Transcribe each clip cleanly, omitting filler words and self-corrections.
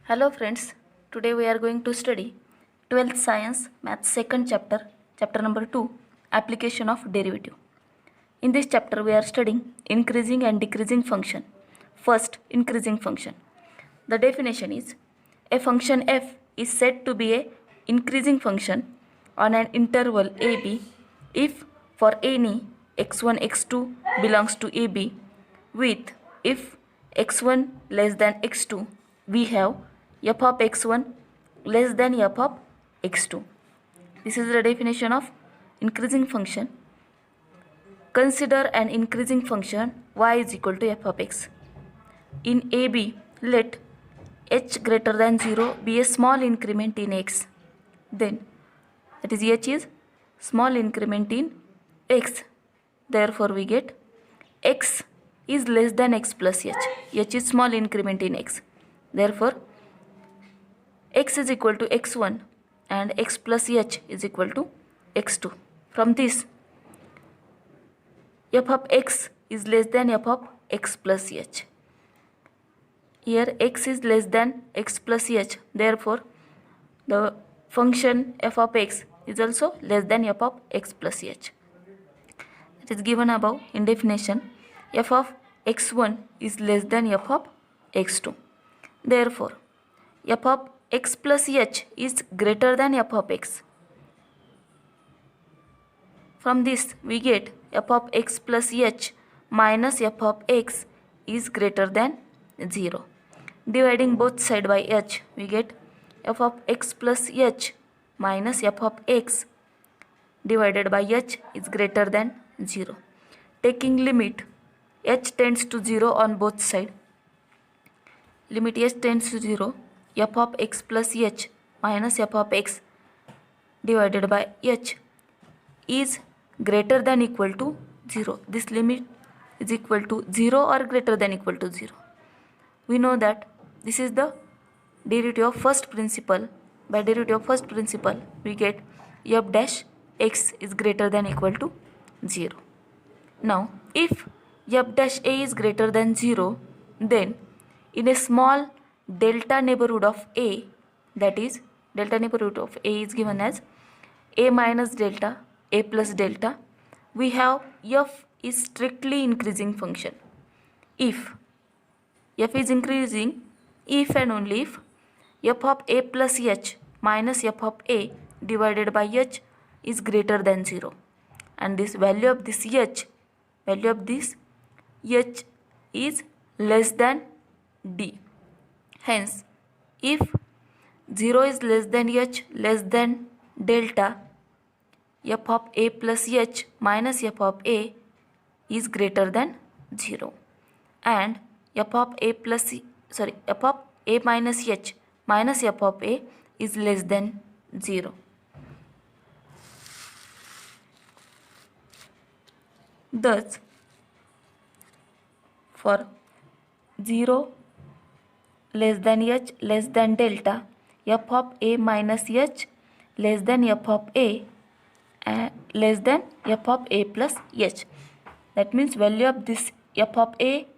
Hello friends, today we are going to study 12th Science Math second chapter, chapter number 2, Application of Derivative. In this chapter we are studying increasing and decreasing function. First, increasing function. The definition is, a function f is said to be a increasing function on an interval ab if for any x1 x2 belongs to ab with if x1 less than x2 we have f of x1 less than f of x2. This is the definition of increasing function. Consider an increasing function y is equal to f of x. In AB, let h greater than 0 be a small increment in x. Then, that is h is small increment in x. Therefore, we get x is less than x plus h. H is small increment in x. Therefore, x is equal to x1 and x plus h is equal to x2. From this, f of x is less than f of x plus h. Here x is less than x plus h. Therefore, the function f of x is also less than f of x plus h. It is given above in definition. F of x1 is less than f of x2. Therefore, f of x plus h is greater than f of x. From this, we get f of x plus h minus f of x is greater than 0. Dividing both side by h, we get f of x plus h minus f of x divided by h is greater than 0. Taking limit h tends to 0 on both sides. Limit h tends to 0, f of x plus h minus f of x divided by h is greater than equal to 0. This limit is equal to 0 or greater than equal to 0. We know that this is the derivative of first principle. By derivative of first principle, we get f dash x is greater than equal to 0. Now, if f dash a is greater than 0, then in a small delta neighborhood of a, that is delta neighborhood of a is given as a minus delta, a plus delta, we have f is strictly increasing function. If f is increasing, if and only if f of a plus h minus f of a divided by h is greater than 0, and this value of this h is less than d. Hence, if 0 is less than h less than delta, f of a plus h minus f of a is greater than 0, and f of a minus h minus f of a is less than 0. Thus, for 0 less than h less than delta, f of a minus h less than f of a less than f of a plus h. That means value of this f of a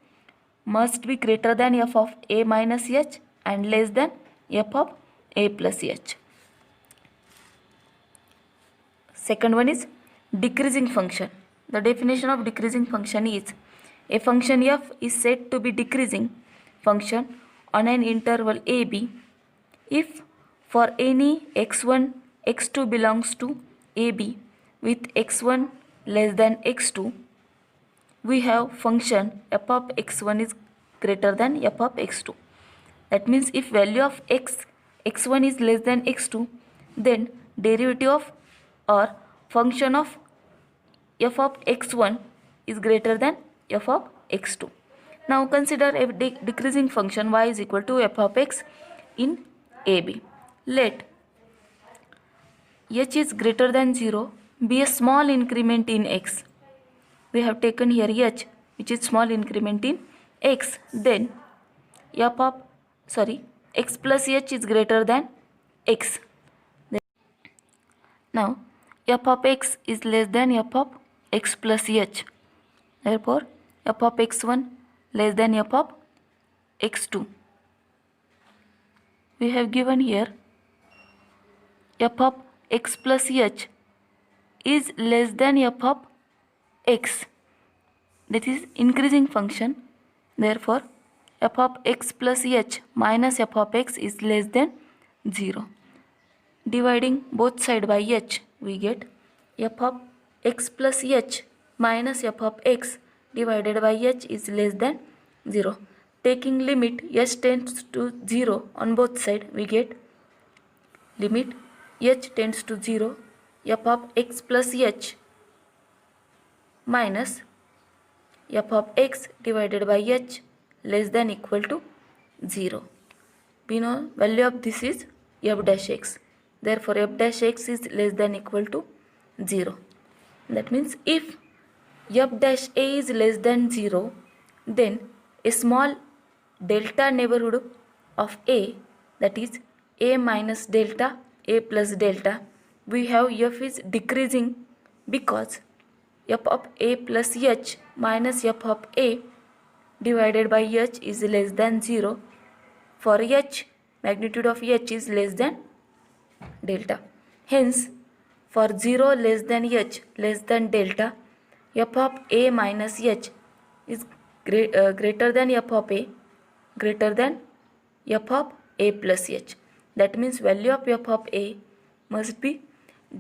must be greater than f of a minus h and less than f of a plus h. Second one is decreasing function. The definition of decreasing function is, a function f is said to be decreasing function on an interval ab if for any x1 x2 belongs to ab with x1 less than x2 we have function f of x1 is greater than f of x2. That means if value of x1 is less than x2, then derivative of or function of f of x1 is greater than f of x2. Now consider a decreasing function y is equal to f of x in ab. Let h is greater than 0 be a small increment in x. We have taken here h, which is small increment in x. Then x plus h is greater than x. Now f of x is less than f of x plus h. Therefore, f of x1 less than f of x2. we have given here f of x plus h is less than f of x, that is increasing function. Therefore f of x plus h minus f of x is less than 0. Dividing both side by h, we get f of x plus h minus f of x divided by h is less than 0. Taking limit h tends to 0 on both side, we get limit h tends to 0, f of x plus h minus f of x divided by h less than equal to 0. We know value of this is f dash x. Therefore f dash x is less than equal to 0. That means if f dash a is less than 0, then a small delta neighborhood of a, that is a minus delta, a plus delta, we have f is decreasing because f of a plus h minus f of a divided by h is less than 0. For h, magnitude of h is less than delta. Hence, for 0 less than h less than delta, f of a minus h is greater than f of a greater than f of a plus h. That means value of f of a must be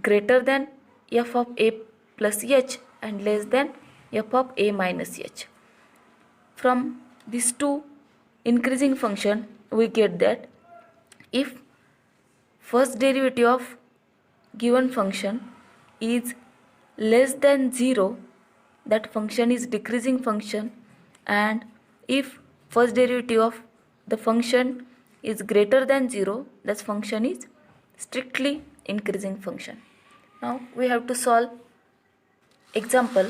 greater than f of a plus h and less than f of a minus h. From these two increasing function, we get that if first derivative of given function is less than 0, that function is decreasing function, and if first derivative of the function is greater than 0, that function is strictly increasing function. Now we have to solve example.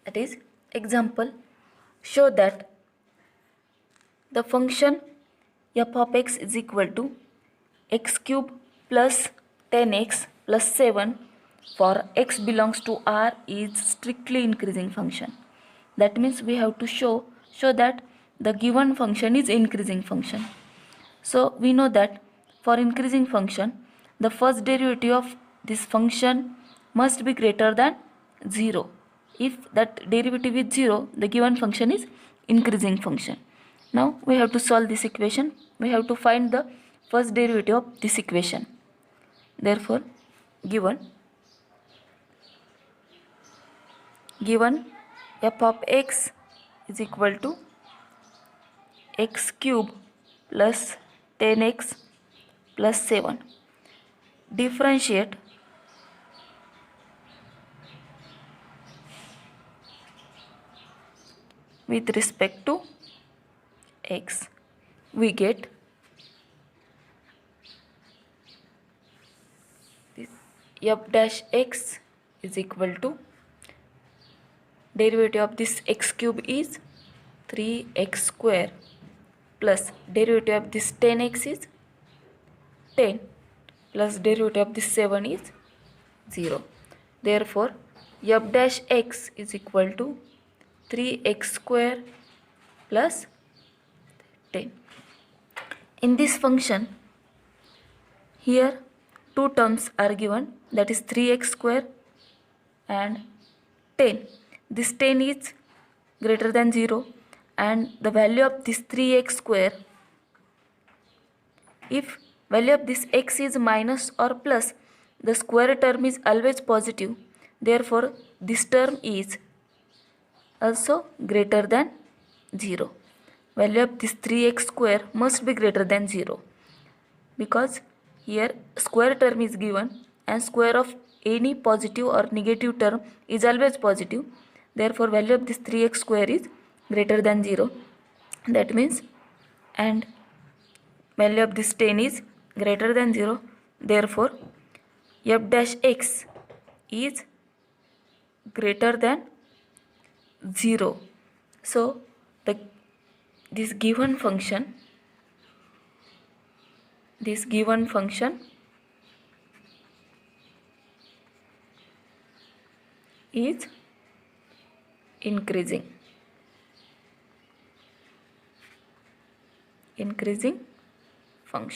That is, example, show that the function f of x is equal to x cube plus 10x plus 7 for x belongs to R is strictly increasing function. That means we have to show that the given function is increasing function. So we know that for increasing function, the first derivative of this function must be greater than 0. If that derivative is 0, the given function is increasing function. Now we have to solve this equation. We have to find the first derivative of this equation. Therefore, given f of x is equal to x cube plus 10x plus 7. Differentiate with respect to x. We get this f dash x is equal to derivative of this x cube is 3x square plus derivative of this 10x is 10 plus derivative of this 7 is 0. Therefore, f dash x is equal to 3x square plus 10. In this function, here two terms are given, that is 3x square and 10. This 10 is greater than 0 and the value of this 3x square, if value of this x is minus or plus, the square term is always positive. Therefore, this term is also greater than 0. Value of this 3x square must be greater than 0 because here square term is given and square of any positive or negative term is always positive. Therefore, value of this 3x square is greater than 0. That means, and value of this 10 is greater than 0. Therefore, f dash x is greater than 0. So, this given function is increasing. increasing function.